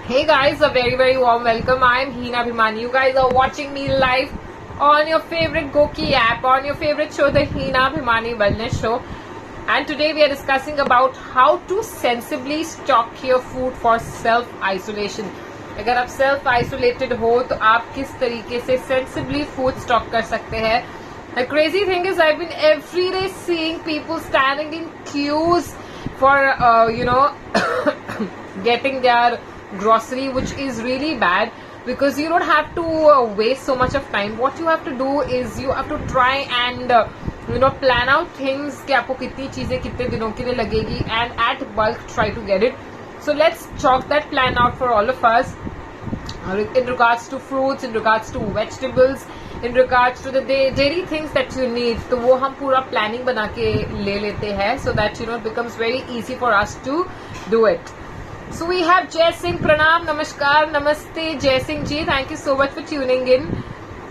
Hey guys, a very warm welcome. I am Hina Bhimani. You guys are watching me live on your favorite Goki app, on your favorite show, the Hina Bhimani Wellness Show. And today we are discussing about how to sensibly stock your food for self-isolation. अगर आप self isolated हो तो आप किस तरीके से sensibly food stock कर सकते हैं. The crazy thing is I've been every day seeing people standing in queues for getting their grocery, which is really bad because you don't have to waste so much of time. What you have to do is you have to try and plan out things कि आपको कितनी चीजें कितने दिनों के लिए लगेगी and at bulk try to get it. So let's chalk that plan out for all of us in regards to fruits, in regards to vegetables, in regards to the dairy things that you need. तो वो हम पूरा planning बना के ले लेते हैं so that it becomes very easy for us to do it. So we have Jai Singh, Pranam, Namaskar, Namaste, Jai Singh ji. Thank you so much for tuning in.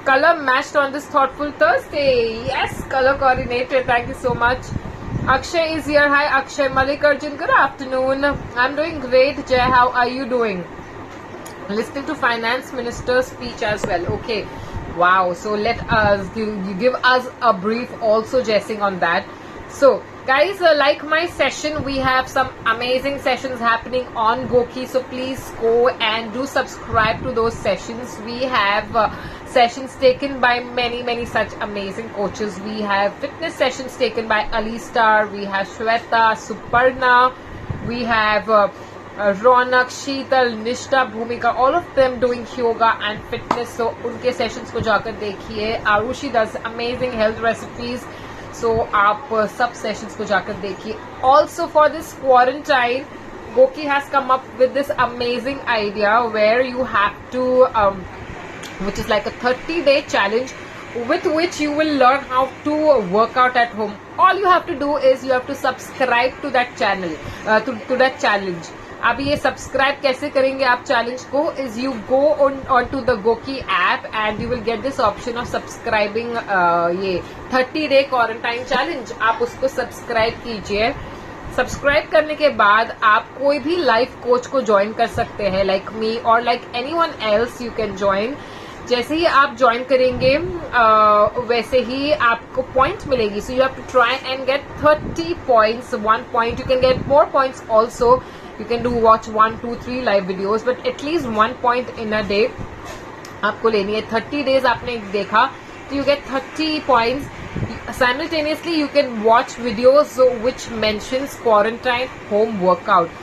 Color matched on this thoughtful Thursday. Yes, color coordinated. Thank you so much. Akshay is here. Hi Akshay. Mallikarjun, good afternoon. I'm doing great. Jai, how are you doing? Listening to Finance Minister's speech as well. Okay. Wow. So let us give us a brief also, Jai Singh, on that. So guys, like my session, we have some amazing sessions happening on Goki, so please go and do subscribe to those sessions. We have sessions taken by many such amazing coaches. We have fitness sessions taken by Ali Star, we have Shweta, Suparna, we have Ronak, Sheetal, Nishta, Bhumika, all of them doing yoga and fitness. So unke sessions ko jaakar dekhiye. Arushi does amazing health recipes. So आप सब sessions को जाकर देखिए. Also for this quarantine, Goki has come up with this amazing idea where you have to, which is like a 30-day challenge with which you will learn how to work out at home. All you have to do is you have to subscribe to that channel, to that challenge. अब ये subscribe कैसे करेंगे आप challenge को is you go on to the GOQii app and you will get this option of subscribing ये 30-day quarantine challenge. आप उसको subscribe कीजिए. सब्सक्राइब करने के बाद आप कोई भी लाइफ कोच को ज्वाइन कर सकते हैं, लाइक मी और like anyone else you can join. जैसे ही आप ज्वाइन करेंगे वैसे ही आपको पॉइंट मिलेगी. So you have to try and get 30 points. 1 point you can get more points also. You can do watch 1, 2, 3 live videos, but at least 1 point in a day आपको लेनी है. 30 days आपने देखा तो you get 30 points. Simultaneously you can watch videos which mentions quarantine home workout.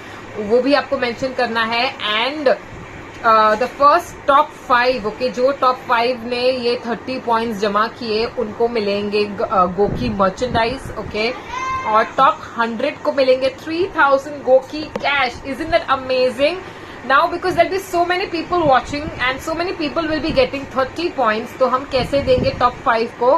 वो भी आपको mention करना है. And the first top 5, okay, जो top 5 ने ये 30 points जमा किए उनको मिलेंगे गोकी merchandise, okay. और टॉप 100 को मिलेंगे 3000 Goki cash. Isn't that amazing? Now because there'll be so many people watching and so many people will be getting 30 points, तो हम कैसे देंगे टॉप 5 को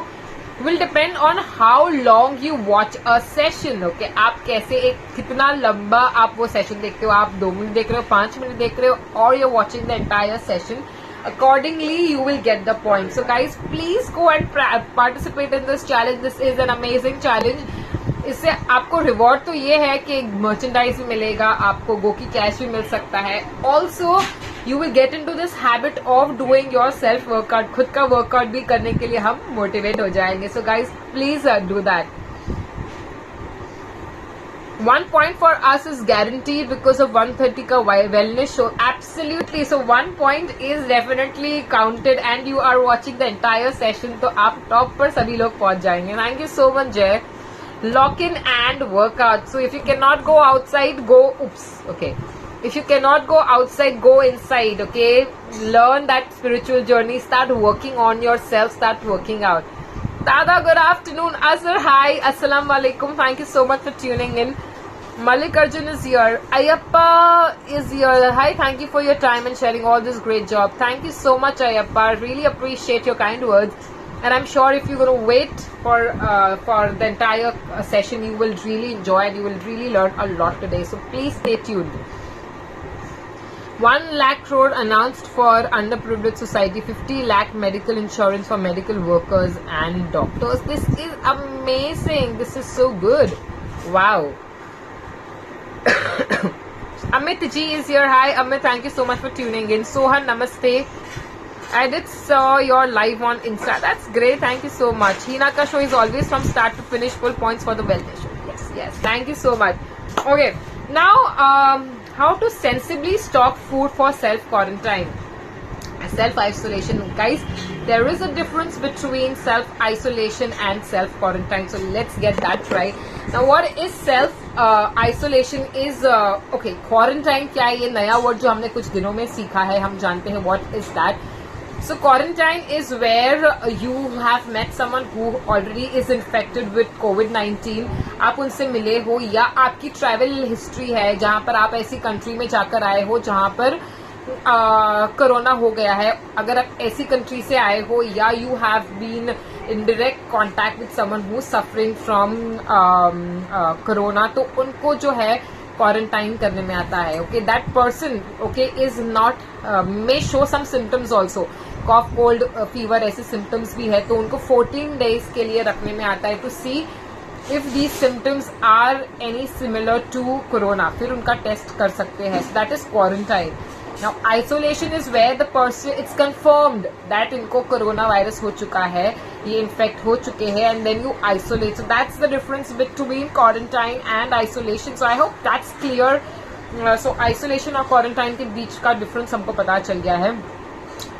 will depend on how long you watch a session. Okay, आप कैसे कितना लंबा आप वो सेशन देखते हो. आप 2 मिनट देख रहे हो, 5 मिनट देख रहे हो, और you're watching the entire session. Accordingly you will get the points. So guys, please go and participate in this challenge. This is an amazing challenge. इससे आपको रिवॉर्ड तो ये है कि मर्चेंडाइज भी मिलेगा, आपको गोकी कैश भी मिल सकता है. Also you will get in to this habit of doing yourself workout. खुद का वर्कआउट भी करने के लिए हम मोटिवेट हो जाएंगे. So guys please do that. 1 point for us is guaranteed because of 1:30 का wellness show. Absolutely. So 1 point is definitely counted and you are watching the entire session. तो आप टॉप पर सभी लोग पहुंच जाएंगे. Thank you so much, Jay. Lock in and work out. So if you cannot go outside, okay. If you cannot go outside, go inside, okay. Learn that spiritual journey. Start working on yourself. Start working out. Dada, good afternoon. Azhar, hi. Assalamu alaikum. Thank you so much for tuning in. Mallikarjun is here. Ayappa is here. Hi, thank you for your time and sharing all this great job. Thank you so much, Ayappa. I really appreciate your kind words. And I'm sure if you're going to wait for the entire session, you will really enjoy it. You will really learn a lot today. So please stay tuned. 1 lakh crore announced for underprivileged society. 50 lakh medical insurance for medical workers and doctors. This is amazing. This is so good. Wow. Amit G is here. Hi Amit, thank you so much for tuning in. Sohan, namaste. I did saw your live on Insta. That's great. Thank you so much. Hina ka show is always from start to finish, full points for the wellness show. Yes, yes. Thank you so much. Okay. Now, how to sensibly stock food for self-quarantine. Self-isolation. Guys, there is a difference between self-isolation and self-quarantine. So let's get that right. Now, what is self-isolation is, okay, quarantine क्या है, ये नया word जो हमने कुछ दिनों में सीखा है, हम जानते हैं what is that. So quarantine is where you have met someone who already is infected with COVID-19. आप उनसे मिले हो या आपकी ट्रैवल हिस्ट्री है जहां पर आप ऐसी कंट्री में जाकर आए हो जहां पर कोरोना हो गया है. अगर आप ऐसी कंट्री से आए हो या you have been in direct contact with someone who suffering from corona, तो उनको जो है क्वारंटाइन करने में आता है. Okay, that person okay is not may show some symptoms also, cough cold fever ऐसे सिम्टम्स भी है, तो उनको 14 डेज के लिए रखने में आता है to see if these symptoms are any similar to corona. फिर उनका टेस्ट कर सकते हैं. So that is quarantine. Now, isolation is where the person, it's confirmed that इनको कोरोना वायरस हो चुका है, ये इन्फेक्ट हो चुके हैं, and then you isolate. So that's the difference between quarantine and isolation. So I hope that's clear. So isolation और quarantine के बीच का difference हमको पता चल गया है.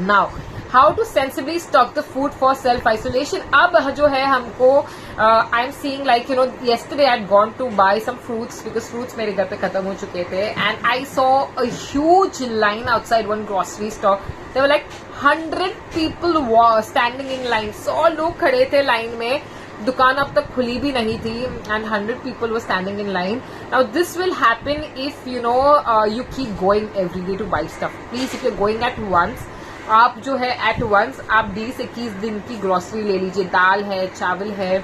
Now, how to sensibly stock the food for self-isolation. अब जो है हमको I'm seeing like yesterday I had gone to buy some fruits because fruits मेरे घर पे खत्म हो चुके थे, and I saw a huge line outside one grocery store. There were like 100 people standing in line. 100 लोग खड़े थे लाइन में. दुकान अब तक खुली भी नहीं थी and 100 people were standing in line. Now this will happen if you keep going every day to buy stuff. Please, if you're going at once, आप जो है एट वंस आप 20-21 दिन की ग्रोसरी ले लीजिए. दाल है, चावल है,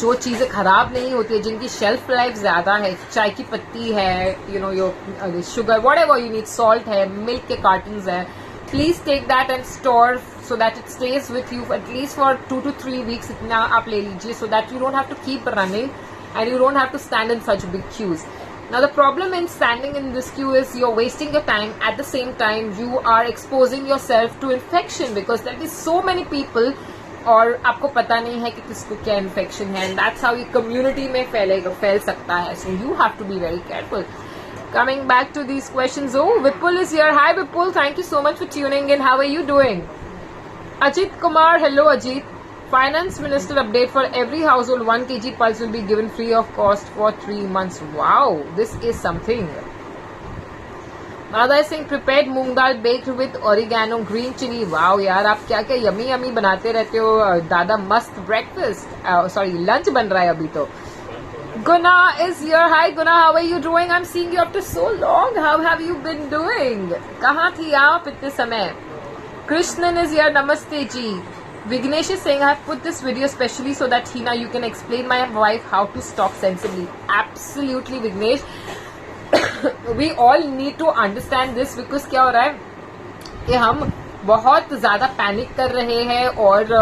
जो चीजें खराब नहीं होती है, जिनकी शेल्फ लाइफ ज्यादा है, चाय की पत्ती है, your sugar, whatever you need, salt है, मिल्क के कार्टन्स है. Please take that and store so that it stays with you at least for 2 to 3 weeks. इतना आप ले लीजिए so that you don't have to keep running and you don't have to stand in such big queues. Now the problem in standing in this queue is you're wasting your time. At the same time, you are exposing yourself to infection because there is so many people और आपको पता नहीं है कि किसको क्या infection है, and that's how ये community में फैल सकता है. So you have to be very careful. Coming back to these questions, oh, Vipul is here. Hi Vipul, thank you so much for tuning in. How are you doing? Ajit Kumar, hello Ajit. Finance Minister update for every household 1 kg pulse will be given free of cost for 3 months. Wow, this is something. Madai Singh prepared moong dal baked with oregano, green chili. Wow, यार आप क्या क्या yummy yummy बनाते रहते हो दादा. मस्त breakfast, sorry lunch बन रहा है अभी तो. Guna is here. Hi Guna, how are you doing? I'm seeing you after so long. How have you been doing? कहाँ थी आप इतने समय? Krishnan is here. Namaste ji. Vignesh is saying I have put this video especially so that Hina you can explain my wife how to stock sensibly. Absolutely Vignesh. We all need to understand this because क्या हो रहा है कि हम बहुत ज्यादा panic कर रहे हैं और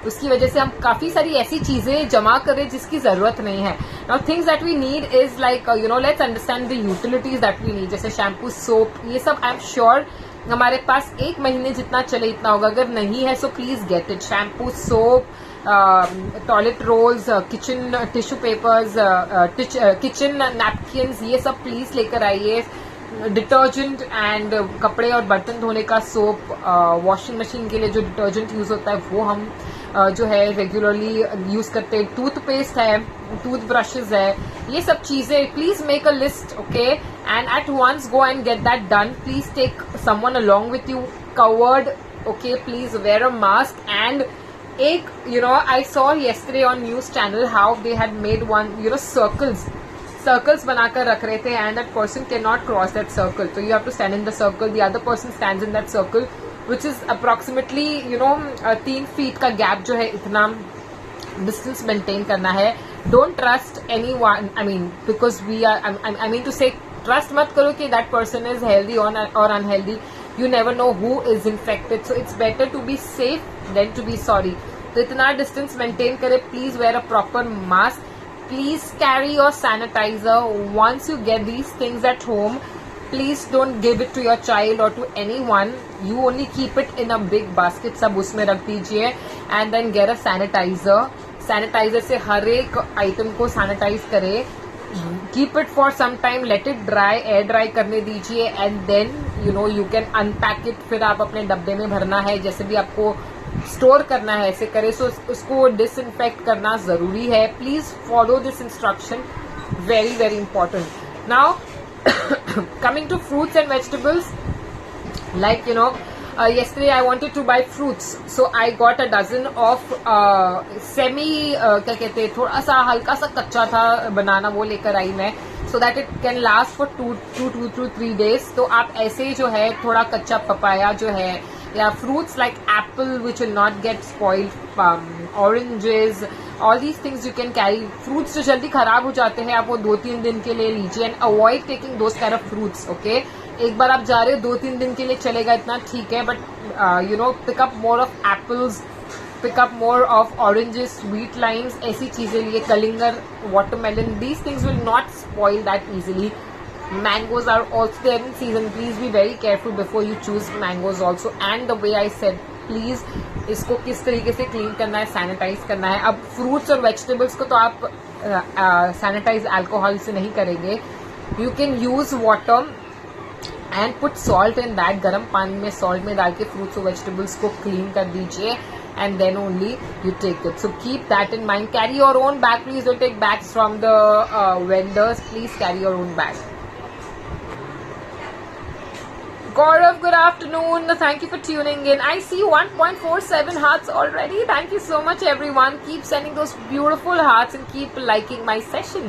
उसकी वजह से हम काफी सारी ऐसी चीजें जमा कर रहे हैं जिसकी जरूरत नहीं है. Now things that we need is like let's understand the utilities that we need. जैसे शैम्पू, सोप, ये सब आई एम श्योर हमारे पास 1 महीने जितना चले इतना होगा. अगर नहीं है so please get it. Shampoo, soap, toilet rolls, kitchen tissue papers, kitchen napkins, ये सब प्लीज लेकर आइए. डिटर्जेंट एंड कपड़े और बर्तन धोने का सोप, वॉशिंग मशीन के लिए जो डिटर्जेंट यूज होता है वो हम जो है रेगुलरली यूज करते हैं. टूथपेस्ट है, टूथ ब्रशेज है, ये सब चीजें please make a list. Okay, and at once go and get that done. Please take someone along with you covered. Okay, please wear a mask. And एक I saw yesterday on news channel how they had made one circles बनाकर रख रहे थे and that person cannot cross that circle, so you have to stand in the circle, the other person stands in that circle which is approximately 3 feet का gap जो है इतना distance maintain करना है. Don't trust anyone, I mean because we are I mean to say trust मत करो कि that person is healthy or unhealthy. You never know who is infected, so it's better to be safe than to be sorry. तो इतना distance maintain करें. Please wear a proper mask. Please carry your sanitizer. Once you get these things at home, please don't give it to your child or to anyone. You only keep it in a big basket. सब उसमें रख दीजिए and then get a sanitizer. Sanitizer से हर एक item को sanitize करे. Keep it for some time, let it dry, air dry करने दीजिए and then you can unpack it. फिर आप अपने डब्बे में भरना है, जैसे भी आपको स्टोर करना है ऐसे करे. सो उसको डिसइंफेक्ट करना जरूरी है. Please follow this instruction, very very important. Now coming to fruits and vegetables, like yesterday I wanted to buy fruits, so I got a dozen of semi क्या कहते हैं, थोड़ा सा हल्का सा कच्चा था बनाना, वो लेकर आई मैं, so that it can last for 2 to 3 days. तो आप ऐसे जो है थोड़ा कच्चा पपाया जो है, या fruits like apple which will not get spoiled, oranges, all these things you can carry. Fruits जो जल्दी खराब हो जाते हैं, आप वो 2-3 दिन के लिए लीजिए and avoid taking those kind of fruits. Okay, एक बार आप जा रहे हो 2-3 दिन के लिए चलेगा, इतना ठीक है, but pick up more of apples, pick up more of oranges, sweet limes, ऐसी चीजें लिए, कलिंगर, watermelon, these things will not spoil that easily. Mangoes are also there in season. Please be very careful before you choose mangoes also. And the way I said, please इसको किस तरीके से clean करना है, sanitise करना है. अब fruits और वेजिटेबल्स को तो आप सैनिटाइज अल्कोहल से नहीं करेंगे. You can use water and put salt in that. गर्म पानी में सॉल्ट में डाल के फ्रूट्स और वेजिटेबल्स को क्लीन कर दीजिए and then only you take it. So keep that in mind. Carry your own bag. Please don't take bags from the vendors. Please carry your own bag. Gaurav, good afternoon. Thank you for tuning in. I see 1.47 hearts already. Thank you so much, everyone. Keep sending those beautiful hearts and keep liking my session.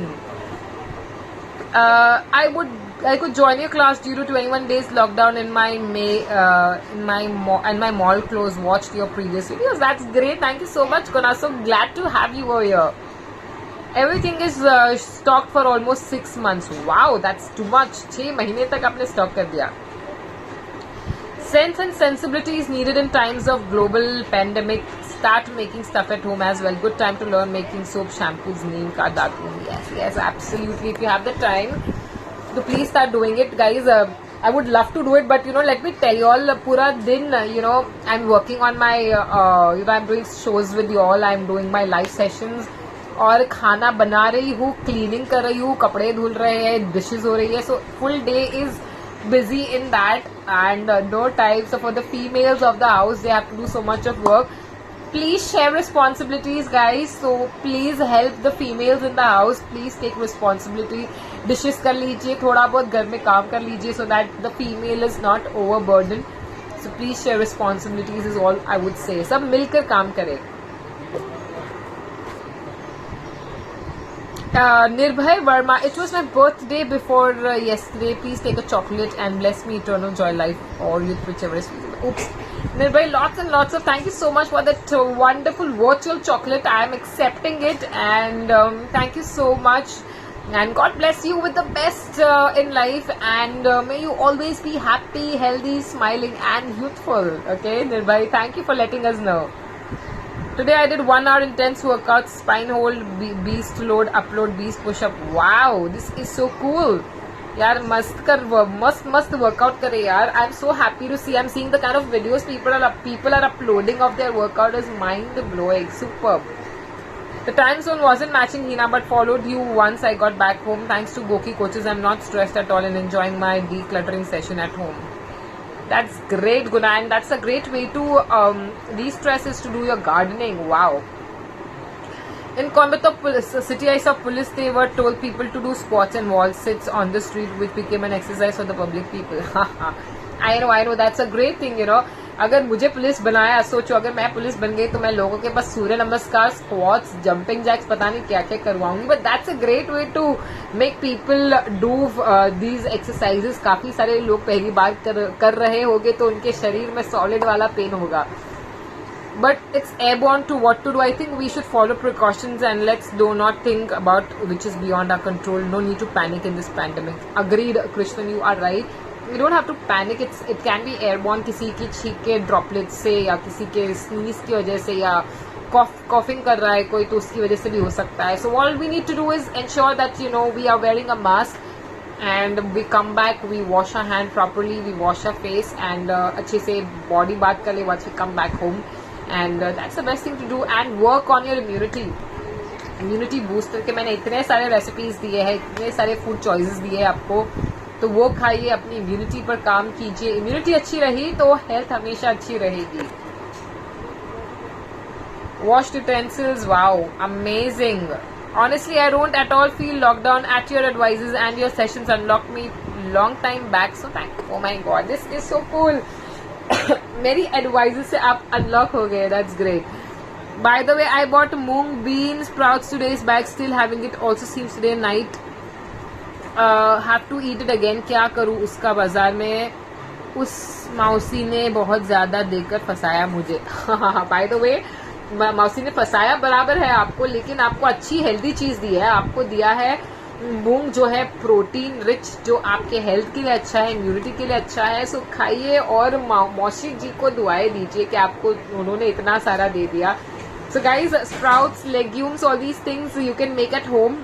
I could join your class due to 21 days lockdown in my mall clothes. Watched your previous videos. That's great. Thank you so much, Kona. So glad to have you over here. Everything is stocked for almost 6 months. Wow, that's too much. 6 महीने तक आपने stock कर दिया. Sense and sensibility is needed in times of global pandemic. Start making stuff at home as well. Good time to learn making soap, shampoos, neem ka datul. Yes, absolutely. If you have the time, so please start doing it, guys. I would love to do it, but let me tell you all, pura din, I'm working on my, I'm doing shows with you all. I'm doing my live sessions. और खाना बना रही हूँ, cleaning कर रही हूँ, कपड़े धुल रहे हैं, डिशेज हो रही है. So full day is busy in that and no time. So for the females of the house, they have to do so much of work. Please share responsibilities, guys. So please help the females in the house. Please take responsibility. Dishes कर लीजिए, थोड़ा बहुत घर में काम कर लीजिए, so that the female is not overburdened. So please share responsibilities is all I would say. सब मिलकर काम करें. Nirbhay Verma, it was my birthday before yesterday. Please take a chocolate and bless me eternal joy, life, or youth, whichever is feasible. Oops. Nirbhay, lots and lots of thank you so much for that wonderful virtual chocolate. I am accepting it and thank you so much. And God bless you with the best in life and may you always be happy, healthy, smiling and youthful. Okay, Nirbhay, thank you for letting us know. Today I did 1 hour intense workout, spine hold, beast load, upload, beast push up. Wow, this is so cool. यार मस्त workout करे यार. I'm so happy to see. I'm seeing the kind of videos people are uploading of their workout is mind blowing. Superb. The time zone wasn't matching, Hina, but followed you once I got back home. Thanks to Goki coaches, I'm not stressed at all and enjoying my decluttering session at home. That's great, Guna, and that's a great way to de-stress is to do your gardening. Wow. In Coimbatore city, I saw police. They were told people to do squats and wall sits on the street, which became an exercise for the public people. I know. That's a great thing, अगर मुझे police बनाया, सोचो अगर मैं police बन गई तो मैं लोगों के पास सूर्य नमस्कार, स्क्वाट्स, जंपिंग जैक्स, पता नहीं क्या क्या करवाऊंगी. But that's a great way to make people do these exercises. काफी सारे लोग पहली बार कर रहे होंगे तो उनके शरीर में सॉलिड वाला पेन होगा. But it's airborne to what to do. I think we should follow precautions and let's do not think about which is beyond our control. No need to panic in this pandemic. Agreed, Krishnan, you are right. You don't have to panic. It can be airborne. किसी की छींक के droplet से या किसी के sneeze की वजह से या कॉफिंग कर रहा है कोई तो उसकी वजह से भी हो सकता है. So all we need to do is ensure that we are wearing a mask and we come back, we wash our hand properly, we wash our face and अच्छे से body bath कर ले once we come back home and that's the best thing to do and work on your immunity boost करके मैंने इतने सारे recipes दिए हैं, इतने सारे फूड चॉइसेस दिए हैं आपको, तो वो खाइए, अपनी इम्यूनिटी पर काम कीजिए. इम्यूनिटी अच्छी रही तो हेल्थ हमेशा अच्छी रहेगी. Washed utensils, wow, amazing. Honestly, I don't at all feel locked down at your advices and your sessions unlocked me long time back. So thank you. Oh my god, this is so cool. मेरी advices से आप unlock हो गए. That's great. By the way, I bought moong bean sprouts 2 days back. Still having it. Also seems today night. Have to eat it again. क्या करूँ उसका बाजार में उस मौसी ने बहुत ज्यादा देकर फंसाया मुझे. By the way, मौसी ने फंसाया बराबर है आपको, लेकिन आपको अच्छी हेल्दी चीज दी है. आपको दिया है मूंग जो है प्रोटीन रिच, जो आपके हेल्थ के लिए अच्छा है, इम्यूनिटी के लिए अच्छा है. सो खाइए और मौसी जी को दुआएं दीजिए कि आपको उन्होंने इतना सारा दे दिया. So guys, sprouts, legumes, all these things you can make at home.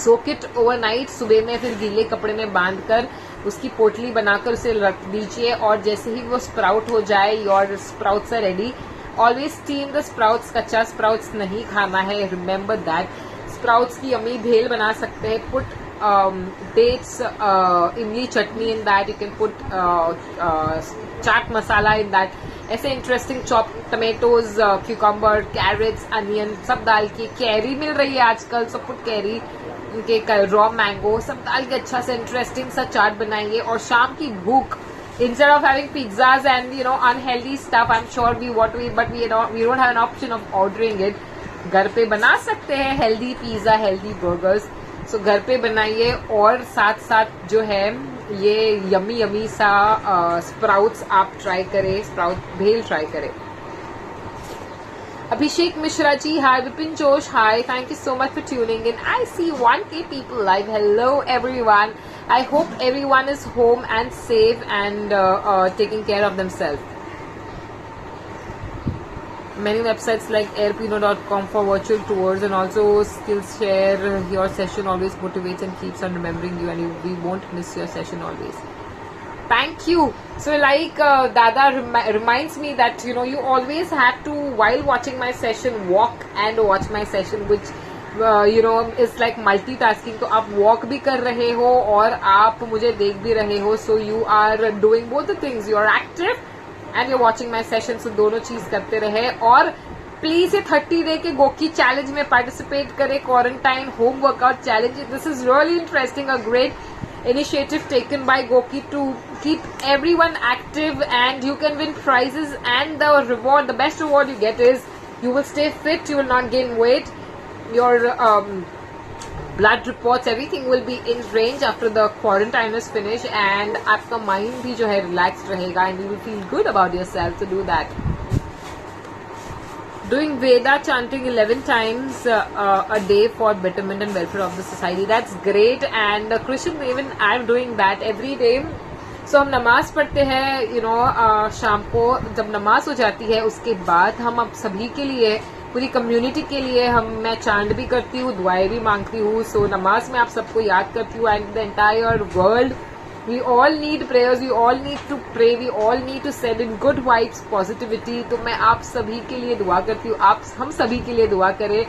Soak it overnight. सुबह में फिर गीले कपड़े में बांधकर उसकी पोटली बनाकर उसे रख दीजिए और जैसे ही वो स्प्राउट हो जाए, your sprouts are ready. Always steam the sprouts. कच्चा स्प्राउट्स नहीं खाना है, रिमेम्बर दैट. स्प्राउट्स की यम्मी भेल बना सकते हैं. Put dates, imli chutney in that. You can put chaat masala in that. ऐसे interesting chop tomatoes, cucumber, carrots, onion सब डाल के. कैरी मिल रही है आजकल, सो पुट कैरी, उनके रॉ मैंगो सब डाल के अच्छा सा इंटरेस्टिंग सा चाट बनाइए. और शाम की भूख, instead of having pizzas and unhealthy stuff, I'm sure we want to eat, but we don't have an option of ordering it. घर पे बना सकते हैं हेल्दी पिज्जा, हेल्दी बर्गर्स. सो घर पे बनाइए और साथ साथ जो है ये यमी सा स्प्राउट्स आप ट्राई करें, स्प्राउट भेल ट्राई करें. Abhishek Mishra ji, hi. Vipin Josh, hi. Thank you so much for tuning in. I see 1K people live. Hello everyone. I hope everyone is home and safe and taking care of themselves. Many websites like airpino.com for virtual tours and also Skillshare. Your session always motivates and keeps on remembering you, and we won't miss your session always. Thank you. So like Dada reminds me that you always have to, while watching my session, walk and watch my session, which is like multitasking. तो आप walk भी कर रहे हो और आप मुझे देख भी रहे हो. So you are doing both the things. You are active and you're watching my session. So दोनों चीज करते रहे. और प्लीज ये 30 डे के गोकी चैलेंज में पार्टिसिपेट करें. Quarantine home workout challenge. This is really interesting. A great initiative taken by Goki to keep everyone active, and you can win prizes, and the best reward you get is you will stay fit, you will not gain weight, your blood reports, everything will be in range after the quarantine is finished, and आपका mind भी जो है relaxed रहेगा and you will feel good about yourself to do that. Doing Veda chanting 11 times a day for betterment and welfare of the society. That's great. And Christian, even I'm doing that every day. So हम नमाज पढ़ते हैं शाम को. जब नमाज हो जाती है उसके बाद हम अब सभी के लिए, पूरी कम्युनिटी के लिए मैं चांट भी करती हूँ, दुआएं भी मांगती हूँ. सो नमाज में आप सबको याद करती हूँ. And the entire world, we all need prayers, we all need to pray, we all need to send in good vibes, positivity. तो मैं आप सभी के लिए दुआ करती हूँ, आप हम सभी के लिए दुआ करें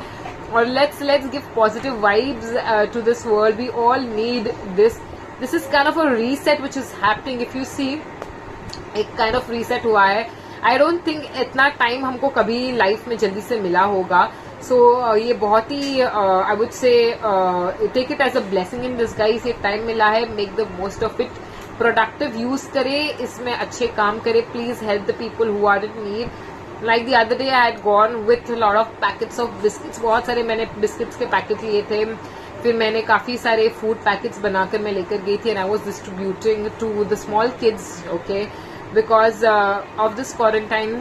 और let's give positive vibes to this world. We all need this. This is kind of a reset which is happening. If you see, एक kind of reset हुआ है. I don't think इतना टाइम हमको कभी लाइफ में जल्दी से मिला होगा. सो ये बहुत ही I would say take it as a blessing in disguise. ये टाइम मिला है, make the most of it. Productive use करें, इसमें अच्छे काम करें. Please help the people who are in need. Like the other day I had gone with lot of packets of biscuits. बहुत सारे मैंने बिस्किट्स के पैकेट लिए थे. फिर मैंने काफी सारे फूड पैकेट्स बनाकर मैं लेकर गई थी and I was distributing to the small kids. Okay, because of this quarantine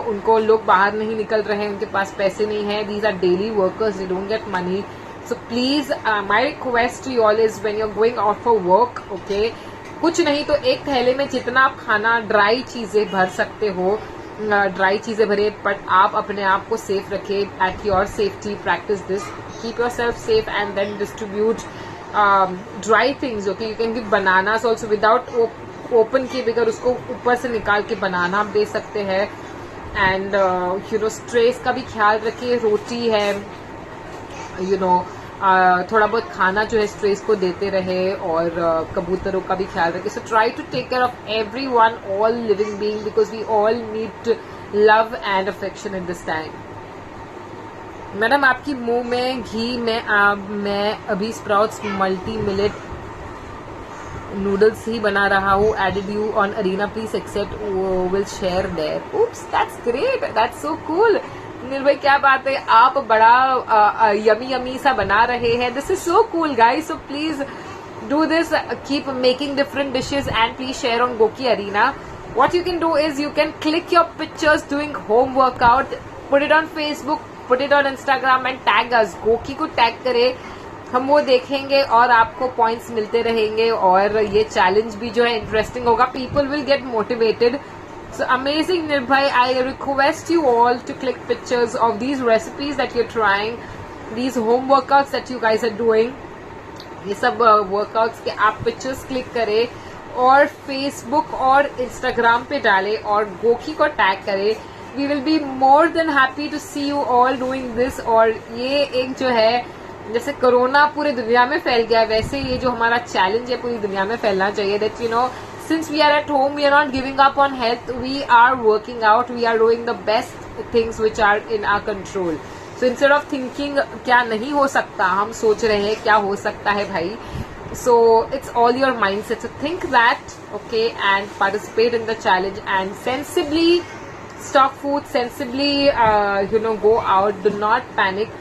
उनको लोग बाहर नहीं निकल रहे हैं, उनके पास पैसे नहीं है. These are daily workers, they don't get money. So please my request to you all is when you are going out for work, okay, कुछ नहीं तो एक थैले में जितना आप खाना, ड्राई चीजें भर सकते हो ड्राई चीजें भरे, बट आप अपने आप को सेफ रखें. At your safety practice this, keep yourself safe and then distribute dry things. Okay, you can give bananas also without open किए बगैर, उसको ऊपर से निकाल के बनाना आप दे सकते हैं. एंड यू नो स्ट्रेस का भी ख्याल रखिए. रोटी है, यू नो थोड़ा बहुत खाना जो है स्ट्रेस को देते रहे, और कबूतरों का भी ख्याल रखें. So try to take care of everyone, all living being, because we all need love and affection in this time. Madam आपकी मुंह में घी में मैं अभी स्प्राउट्स मल्टी मिलेट नूडल्स ही बना रहा हूँ. Added you on arena please accept will share there. Oops, that's great, that's so cool. Neel भाई क्या बात है, आप बड़ा यमी यमी सा बना रहे हैं. This is so cool guys. So please do this, keep making different dishes and please share on Goki Arena. What you can do is you can click your pictures doing home workout, put it on Facebook, put it on Instagram and tag us. Goki को tag करे, हम वो देखेंगे और आपको points मिलते रहेंगे, और ये चैलेंज भी जो है इंटरेस्टिंग होगा. People will get motivated. So amazing, Nirbhay. I request you all to click pictures of these recipes that you're trying, these home workouts that you guys are doing. ये सब वर्कआउट्स के आप pictures click करें और Facebook और Instagram पे डालें और गोकी को टैग करें. We will be more than happy to see you all doing this. और ये एक जो है, जैसे कोरोना पूरी दुनिया में फैल गया, वैसे ये जो हमारा चैलेंज है पूरी दुनिया में फैलना चाहिए. That you know, since we are at home, we are not giving up on health, we are working out, we are doing the best things which are in our control. So instead of thinking क्या नहीं हो सकता, हम सोच रहे हैं क्या हो सकता है भाई. So it's all your mindset. So think that, okay, and participate in the challenge and sensibly stock food, sensibly go out, do not panic.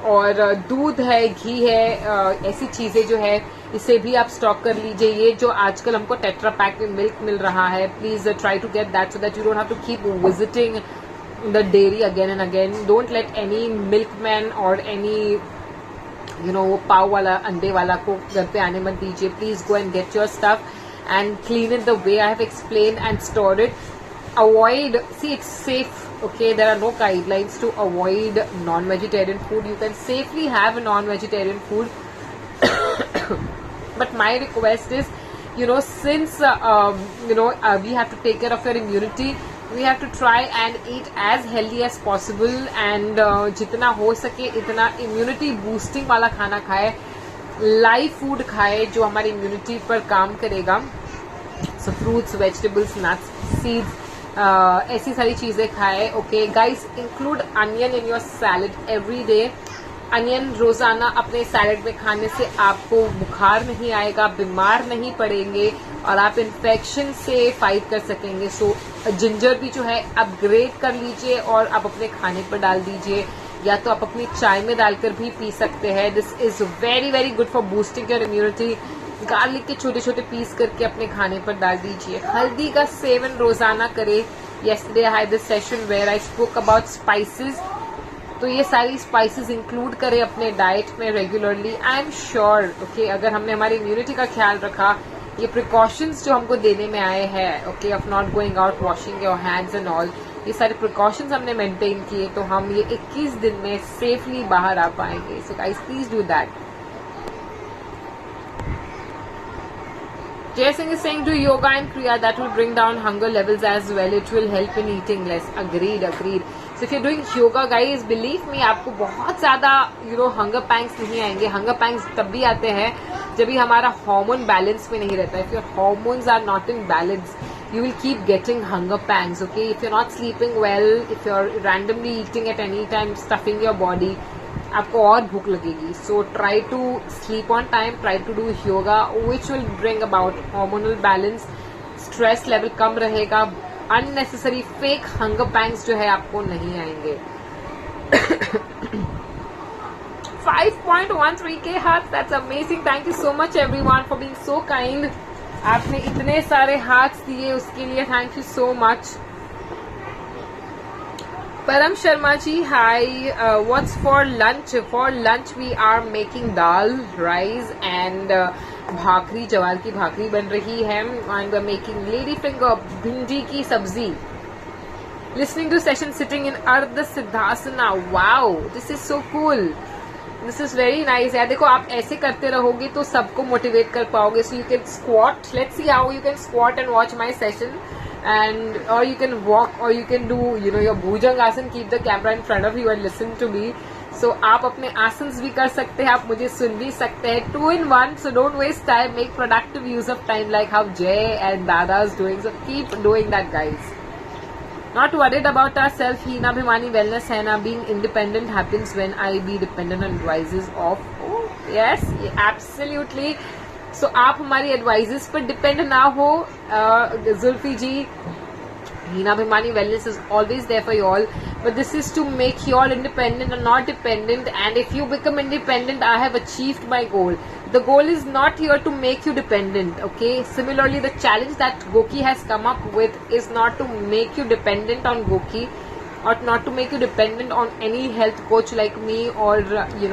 और दूध है, घी है, ऐसी चीजें जो है इसे भी आप स्टॉक कर लीजिए. ये जो आजकल हमको टेट्रा पैक में मिल्क मिल रहा है, please try to get that so that you don't have to keep visiting the dairy again and again. Don't let any milkman और एनी वो पाव वाला, अंडे वाला को घर पे आने मत दीजिए. Please go and get your stuff and clean it the way I have explained and store it. Avoid, see, it's safe, okay, there are no guidelines to avoid non-vegetarian food. You can safely have a non-vegetarian food. But my request is, since we have to take care of your immunity, we have to try and eat as healthy as possible, and जितना हो सके इतना immunity boosting वाला खाना खाए, live food खाए जो हमारी इम्यूनिटी पर काम करेगा. सो फ्रूट्स, वेजिटेबल्स, नट्स, सीड्स, ऐसी सारी चीजें खाए. Okay guys, include onion in your salad every day. Onion रोजाना अपने सैलेड में खाने से आपको बुखार नहीं आएगा, बीमार नहीं पड़ेंगे और आप इन्फेक्शन से फाइट कर सकेंगे. सो जिंजर भी जो है अपग्रेड कर लीजिए और आप अपने खाने पर डाल दीजिए, या तो आप अपनी चाय में डालकर भी पी सकते हैं. This is very very good for boosting your immunity. Garlic के छोटे छोटे पीस करके अपने खाने पर डाल दीजिए. हल्दी का सेवन रोजाना करें. yesterday I had this session where I spoke about spices. तो ये सारी स्पाइसेस इंक्लूड करें अपने डाइट में regularly. I am sure, okay, अगर हमने हमारी इम्यूनिटी का ख्याल रखा, ये प्रिकॉशंस जो हमको देने में आए हैं, okay, of not going out, washing your hands and all, ये सारे प्रिकॉशंस हमने मेंटेन किए, तो हम ये 21 दिन में सेफली बाहर आ पाएंगे. So guys, please do that. Jay Singh is saying do yoga and kriya, that will bring down hunger levels as well. It will help in eating less. Agreed. So if you're doing yoga, guys, believe me, आपको बहुत ज्यादा hunger pangs नहीं आएंगे. Hunger pangs तब भी आते हैं जब भी हमारा हार्मोन बैलेंस में नहीं रहता. If your hormones are not in balance, you will keep getting hunger pangs. Okay, if you're not sleeping well, if you're randomly eating at any time, stuffing your body, आपको और भूख लगेगी. So try to sleep on time, try to do yoga, which will bring about hormonal balance. Stress level कम रहेगा, unnecessary fake hunger pangs जो है आपको नहीं आएंगे. 5.13K hearts, that's amazing. Thank you so much everyone for being so kind. आपने इतने सारे हार्ट्स दिए, उसके लिए thank you so much. Param Sharma ji, hi. What's for lunch? For lunch we are making dal, rice and bhakri, jawar की भाकरी बन रही है. And we're making lady finger, भिंडी की सब्जी. Listening to session sitting in Ardha Siddhasana. Wow, this is so cool. This is very nice. यार देखो आप ऐसे करते रहोगे तो सबको मोटिवेट कर पाओगे. So you can squat. Let's see how you can squat and watch my session. And or you can walk or you can do your Bhujangasana. Keep the camera in front of you and listen to me. So आप अपने आसन्स भी कर सकते हैं, आप मुझे सुन भी सकते हैं. 2 in 1. So don't waste time. Make productive use of time like how Jay and Dada is doing. So keep doing that, guys. Not worried about ourselves. Hina Bhimani Wellness है ना. Being independent happens when I be dependent on advices of. Oh yes, absolutely. So आप हमारी advices पर depend ना हो. Zulfi ji, Hina Bhimani Wellness is always there for you all. But this is to make you all independent and not dependent. And if you become independent, I have achieved my goal. The goal is not here to make you dependent, okay? Similarly, the challenge that Goki has come up with is not to make you dependent on Goki or not to make you dependent on any health coach like me or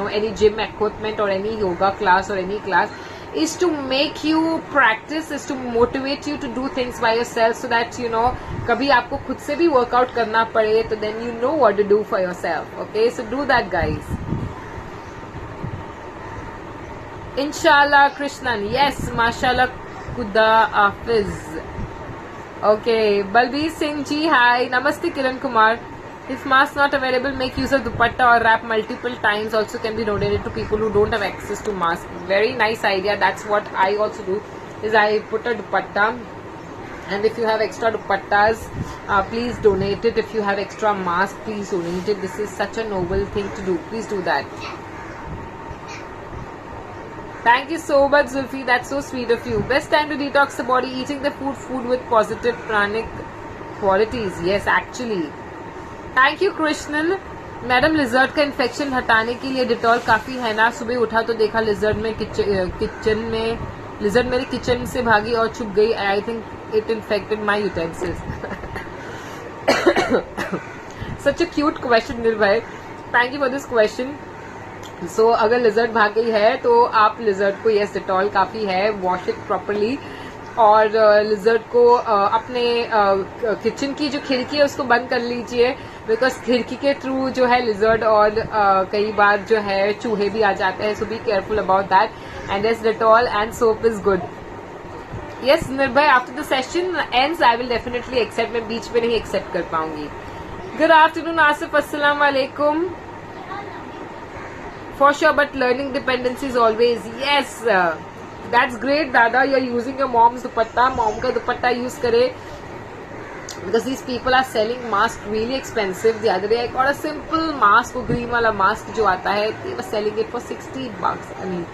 any gym equipment or any yoga class or any class. Is to make you practice, is to motivate you to do things by yourself so that कभी आपको खुद से भी workout करना पड़े तो then you know what to do for yourself. Okay, so do that, guys. Inshallah Krishnan, yes, mashallah Kuda Hafiz. Okay, Balbir Singh ji, hi. Namaste Kiran Kumar. If mask not available, make use of dupatta or wrap multiple times. Also can be donated to people who don't have access to mask. Very nice idea. That's what I also do. Is I put a dupatta, and if you have extra dupattas, please donate it. If you have extra mask, please donate it. This is such a noble thing to do. Please do that. Thank you so much, Zulfi. That's so sweet of you. Best time to detox the body: eating the food with positive pranic qualities. Yes, actually. Thank you Krishnan. Madam lizard का infection हटाने के लिए Dettol काफी है ना. सुबह उठा तो देखा लिजर्ड मेरे किचन से भागी और छुप गई. I think it infected my utensils. Such a cute question Nirbhay. Thank you for this question. So अगर लिजर्ड भाग गई है तो आप लिजर्ड को यस डिटॉल काफी है, वॉश इट प्रॉपरली. और लिजर्ड को अपने किचन की जो खिड़की है उसको बंद कर लीजिए, बिकॉज खिड़की के थ्रू जो है लिजर्ड और कई बार जो है चूहे भी आ जाते हैं. So be careful about that. And yes Dettol and soap is good. Yes Nirbhay, after the session ends I will definitely accept. मैं बीच में नहीं एक्सेप्ट कर पाऊंगी. गुड आफ्टरनून आसिफ, अस्सलाम वालेकुम. For sure, but learning dependency is always. Yes, that's great, Dada. You're using your mom's dupatta. Mom ka dupatta use kare, because these people are selling mask really expensive. The other day I got a simple mask, green wala mask jo aata hai. They were selling it for $60. I mean,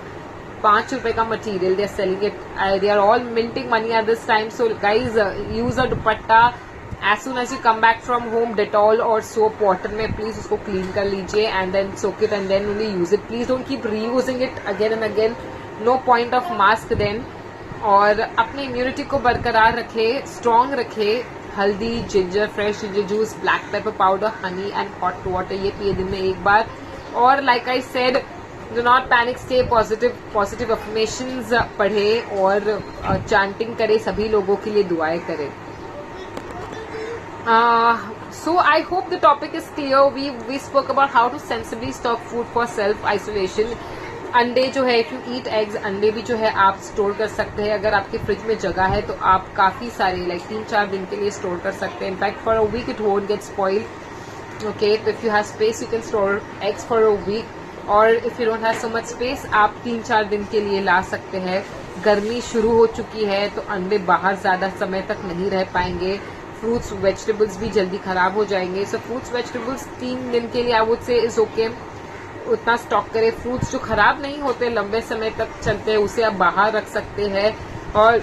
₹5 ka material they are selling it. They are all minting money at this time. So guys, use a dupatta. As soon as you come back from home, Dettol or soap water में please उसको clean कर लीजिए and then soak it and then only use it. Please don't keep reusing it again and again. No point of mask then. और अपनी immunity को बरकरार रखे, strong रखे. हल्दी, ginger, fresh ginger juice, black pepper powder, honey and hot water, ये पिए दिन में एक बार. और like I said, do not panic, stay positive affirmations पढ़े और चैंटिंग करे, सभी लोगों के लिए दुआएं करें. So I hope the topic is clear. We spoke about how to sensibly stock food for self isolation. अंडे जो है, इफ यू ईट एग्स, अंडे भी जो है आप स्टोर कर सकते हैं. अगर आपके फ्रिज में जगह है तो आप काफी सारे लाइक 3-4 दिन के लिए स्टोर कर सकते हैं. In fact for a week it won't get spoiled. Okay, तो if you have space you can store eggs for a week. और if you don't have so much space, आप 3-4 दिन के लिए ला सकते हैं. गर्मी शुरू हो चुकी है तो अंडे बाहर ज्यादा समय तक नहीं रह पाएंगे. फ्रूट्स वेजिटेबल्स भी जल्दी खराब हो जाएंगे. सो फ्रूट्स वेजिटेबल्स 3 दिन के लिए आई वुड से इज ओके. उतना स्टॉक करें. फ्रूट्स जो खराब नहीं होते, लंबे समय तक चलते हैं, उसे आप बाहर रख सकते हैं. और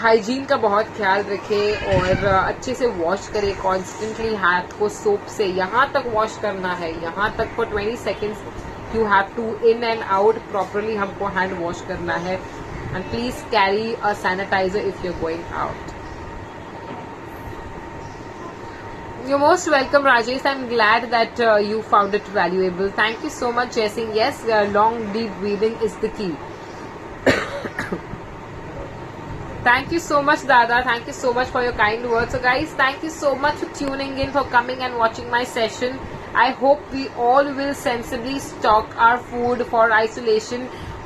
हाइजीन का बहुत ख्याल रखें और अच्छे से वॉश करें कॉन्स्टेंटली. हाथ को सोप से यहाँ तक वॉश करना है, यहाँ तक for 20 seconds you have to in and out properly हमको हैंड वॉश करना है. And please carry a sanitiser if you are going out. You're most welcome, Rajesh. I'm glad that you found it valuable. Thank you so much, Jaising. Yes, long deep breathing is the key. Thank you so much, Dada. Thank you so much for your kind words. So, guys, thank you so much for tuning in, for coming and watching my session. I hope we all will sensibly stock our food for isolation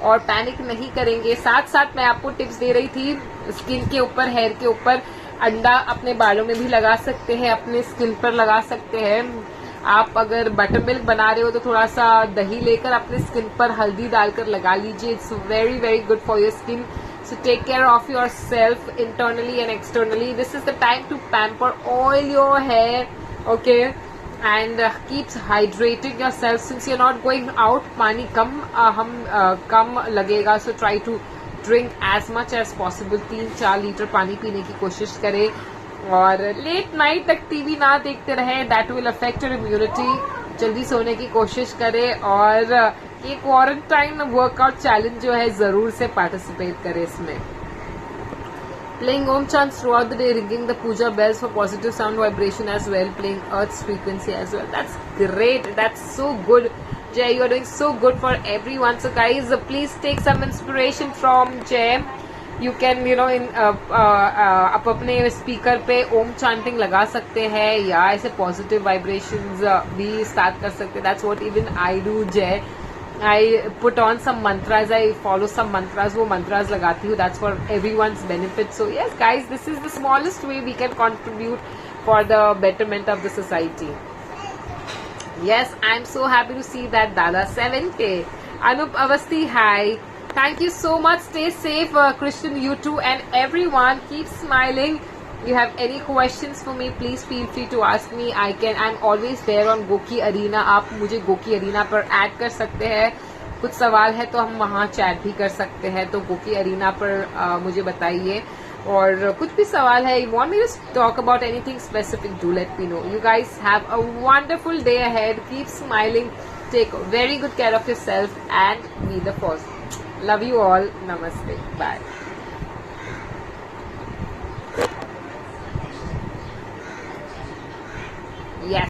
और panic नहीं करेंगे. साथ साथ मैं आपको tips दे रही थी skin के ऊपर, हेयर के ऊपर. अंडा अपने बालों में भी लगा सकते हैं, अपने स्किन पर लगा सकते हैं. आप अगर बटर मिल्क बना रहे हो तो थोड़ा सा दही लेकर अपने स्किन पर हल्दी डालकर लगा लीजिए. It's very very good for your skin. So take care of yourself internally and externally. This is the time to pamper all your hair, okay? And keep hydrating yourself since you're not going out. पानी कम लगेगा, so try to drink as much as possible. 3-4 litre पानी पीने की कोशिश करें और late night तक TV ना देखते रहे. That will affect your immunity. जल्दी सोने की कोशिश करें और ये क्वारंटाइन वर्कआउट चैलेंज जो है जरूर से पार्टिसिपेट करें इसमें. Playing Om chants throughout the day, ringing the puja bells for positive sound vibration as well, playing Earth's frequency as well. That's great. That's so good. Jay, you are doing so good for everyone. So guys, please take some inspiration from Jay. You can, आप अपने speaker पे ओम chanting लगा सकते हैं या ऐसे positive vibrations भी start कर सकते हैं. That's what even I do, जय. I put on some mantras, I follow some mantras, वो mantras लगाती हूँ. That's for everyone's benefit. So yes guys, this is the smallest way we can contribute for the betterment of the society. Yes, I'm so happy to see that Dada 7K. Anup Avasti, hi. Thank you so much. Stay safe, Christian, you too, and everyone. Keep smiling. You have any questions for me, please feel free to ask me. I'm always there on Goki Arena. आप मुझे Goki Arena पर add कर सकते हैं. कुछ सवाल है तो हम वहाँ चैट भी कर सकते हैं. तो Goki Arena पर मुझे बताइए. और कुछ भी सवाल है, you want me to talk about anything specific, do let me know. You guys have a wonderful day ahead. Keep smiling. Take very good care of yourself and be the first. Love you all. Namaste. Bye. Yes.